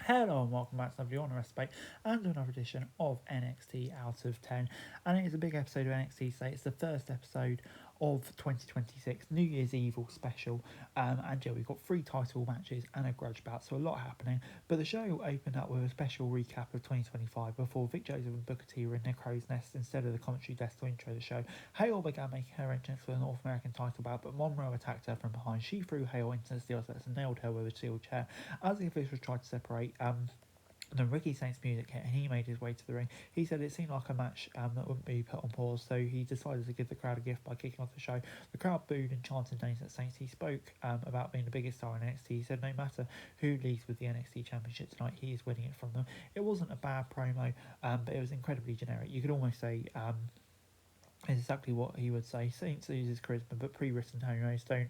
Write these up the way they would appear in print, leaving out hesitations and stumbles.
Hello and welcome back to another Honor Respect and to another edition of NXT Out of 10. And it is a big episode of NXT today. It's the first episode of 2026, New Year's Evil special. And yeah, we've got 3 title matches and a grudge bout, so a lot happening. But the show opened up with a special recap of 2025 before Vic Joseph and Booker T were in their crow's nest instead of the commentary desk to intro the show. Hale began making her entrance for the North American title bout, but Monroe attacked her from behind. She threw Hale into the steel steps and nailed her with a steel chair. As the officials tried to separate, then Ricky Saints' music hit and he made his way to the ring. He said it seemed like a match that wouldn't be put on pause, so he decided to give the crowd a gift by kicking off the show. The crowd booed and chanted names at Saints. He spoke about being the biggest star in NXT. He said no matter who leads with the NXT Championship tonight, he is winning it from them. It wasn't a bad promo, but it was incredibly generic. You could almost say is exactly what he would say. Saints loses charisma, but pre-written homos don't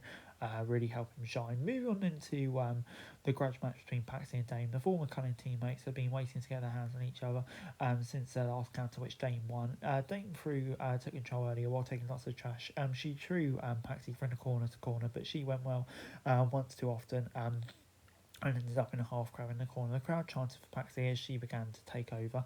really help him shine. Moving on into the grudge match between Paxi and Dame. The former Cullen teammates have been waiting to get their hands on each other since their last counter, which Dame won. Dame took control earlier while taking lots of trash. She threw Paxi from the corner to corner, but she went well once too often. And ended up in a half crab in the corner. The crowd chanted for Paxi as she began to take over.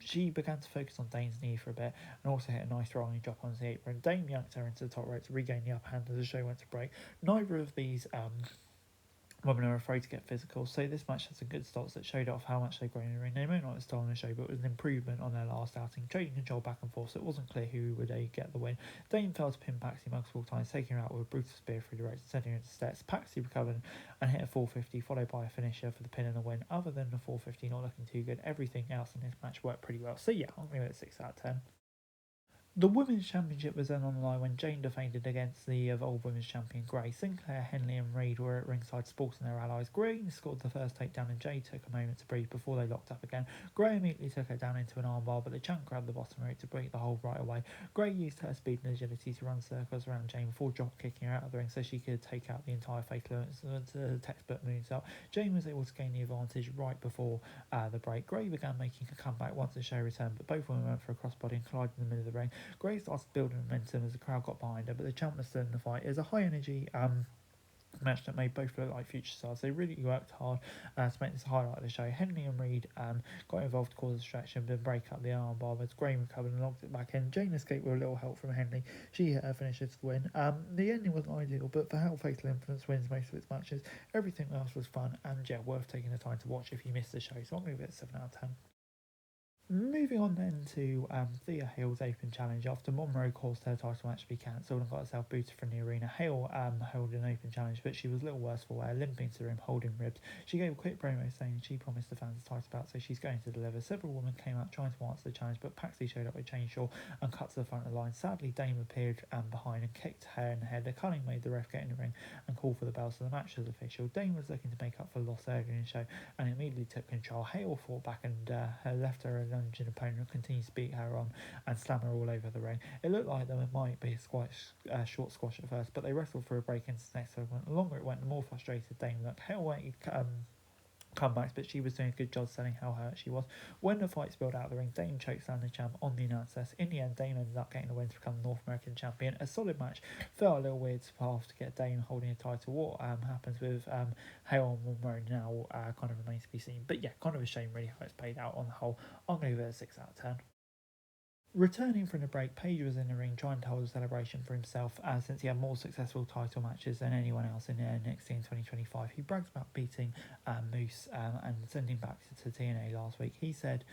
She began to focus on Dane's knee for a bit and also hit a nice rolling drop on the apron. Dane yanked her into the top rope to regain the upper hand as the show went to break. Neither of these women are afraid to get physical, so this match had some good starts that showed off how much they've grown in the ring. They may not have stolen the show, but it was an improvement on their last outing, trading control back and forth, so it wasn't clear who would get the win. Dane failed to pin Paxi multiple times, taking her out with a brutal spear through the ropes and sending her into steps. Paxi recovered and hit a 450, followed by a finisher for the pin and the win. Other than the 450 not looking too good, everything else in this match worked pretty well. So yeah, I'm going to give it a 6 out of 10. The Women's Championship was then on the line when Jane defended against the Evolved Women's Champion Gray. Sinclair, Henley and Reed were at ringside supporting their allies. Gray scored the first takedown and Jade took a moment to breathe before they locked up again. Gray immediately took her down into an armbar, but the champ grabbed the bottom rope to break the hold right away. Gray used her speed and agility to run circles around Jane before drop kicking her out of the ring so she could take out the entire fatal textbook moonsault. Jane was able to gain the advantage right before the break. Gray began making a comeback once the show returned, but both women went for a crossbody and collided in the middle of the ring. Gray started building momentum as the crowd got behind her, but the champ was still in the fight. It was a high energy match that made both look like future stars. They really worked hard to make this a highlight of the show. Henley and Reed got involved to cause a distraction, but break up the armbar, but Gray recovered and locked it back in. Jane escaped with a little help from Henley. She hit her finisher to the win. The ending wasn't ideal, but for how Fatal Influence wins most of its matches, everything else was fun and yeah, worth taking the time to watch if you missed the show. So I'm going to give it a 7 out of 10. Moving on then to Thea Hale's Open Challenge. After Monroe caused her title match to be cancelled and got herself booted from the arena, Hale held an Open Challenge, but she was a little worse for wear, limping to the ring, holding ribs. She gave a quick promo saying she promised the fans a title bout, so she's going to deliver. Several women came out trying to answer the challenge, but Paxi showed up with Chainsaw and cut to the front of the line. Sadly, Dame appeared behind and kicked her in the head. The Cunning made the ref get in the ring and call for the bell, so the match was official. Dame was looking to make up for the loss earlier in the show and immediately took control. Hale fought back and left her a lunging opponent, continued to beat her on and slam her all over the ring. It looked like there might be a short squash at first, but they wrestled for a break into the next segment. The longer it went, the more frustrated Dame looked. Hale wanted comebacks, but she was doing a good job selling how hurt she was. When the fight spilled out of the ring, Dame chokeslammed the champ on the announce desk. In the end, Dame ended up getting the win to become the North American champion. A solid match. Felt a little weird to path to get Dame holding a title. What happens with Hale and Monroe now kind of remains to be seen. But yeah, kind of a shame really how it's played out on the whole. I'm going to give it a 6 out of 10. Returning from the break, Page was in the ring trying to hold a celebration for himself since he had more successful title matches than anyone else in NXT in 2025. He brags about beating Moose and sending back to TNA last week. He said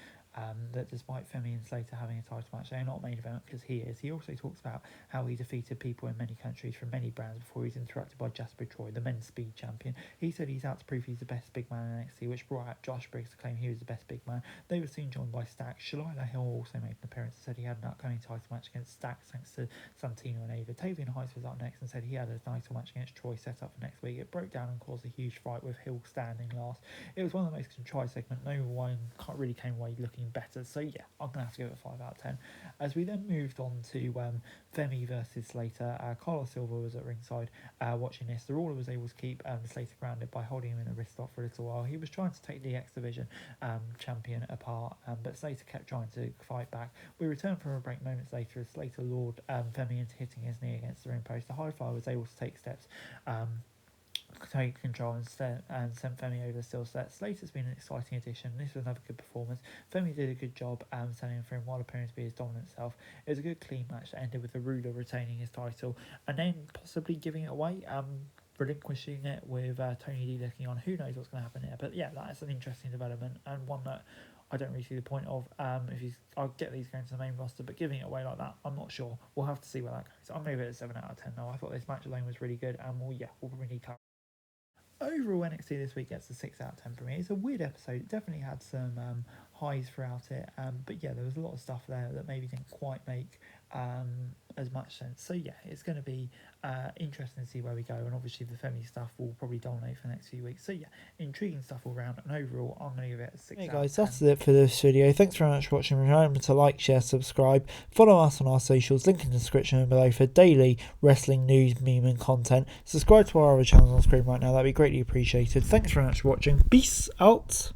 that despite Femi and Slater having a title match, they're not main event because he is. He also talks about how he defeated people in many countries from many brands before he was interrupted by Jasper Troy, the men's speed champion. He said he's out to prove he's the best big man in NXT, which brought out Josh Briggs to claim he was the best big man. They were soon joined by Stax. Shalila Hill also made an appearance and said he had an upcoming title match against Stax thanks to Santino and Ava. Tavian Heights was up next and said he had a title match against Troy set up for next week. It broke down and caused a huge fight with Hill standing last. It was one of the most contrived segments. No one really came away looking better. So yeah, I'm going to have to give it a 5 out of 10. As we then moved on to Femi versus Slater, Carlos Silva was at ringside watching this. The Ruler was able to keep Slater grounded by holding him in a wrist lock for a little while. He was trying to take the X Division champion apart, but Slater kept trying to fight back. We returned from a break moments later as Slater lured Femi into hitting his knee against the ring post. The High Flyer was able to take steps take control and sent Femi over the steel set. Slater's been an exciting addition. This was another good performance. Femi did a good job selling him for him while appearing to be his dominant self. It was a good clean match that ended with the ruler retaining his title and then possibly giving it away, relinquishing it with Tony D looking on. Who knows what's going to happen here? But yeah, that's an interesting development and one that I don't really see the point of. I'll get these going to the main roster, but giving it away like that, I'm not sure. We'll have to see where that goes. I'm going to give it a 7 out of 10 though. I thought this match alone was really good, and we'll probably need to. Overall, NXT this week gets a 6 out of 10 for me. It's a weird episode. It definitely had some highs throughout it, but yeah, there was a lot of stuff there that maybe didn't quite make as much sense. So yeah, it's going to be interesting to see where we go, and obviously the Femi stuff will probably dominate for the next few weeks. So yeah, intriguing stuff all round, and overall I'm going to give it a 6 Hey out guys, of 10. that's it for this video. Thanks very much for watching. Remember to like, share, subscribe, follow us on our socials, link in the description below for daily wrestling news, meme and content. Subscribe to our other channels on screen right now, that'd be greatly appreciated. Thanks very much for watching. Peace out.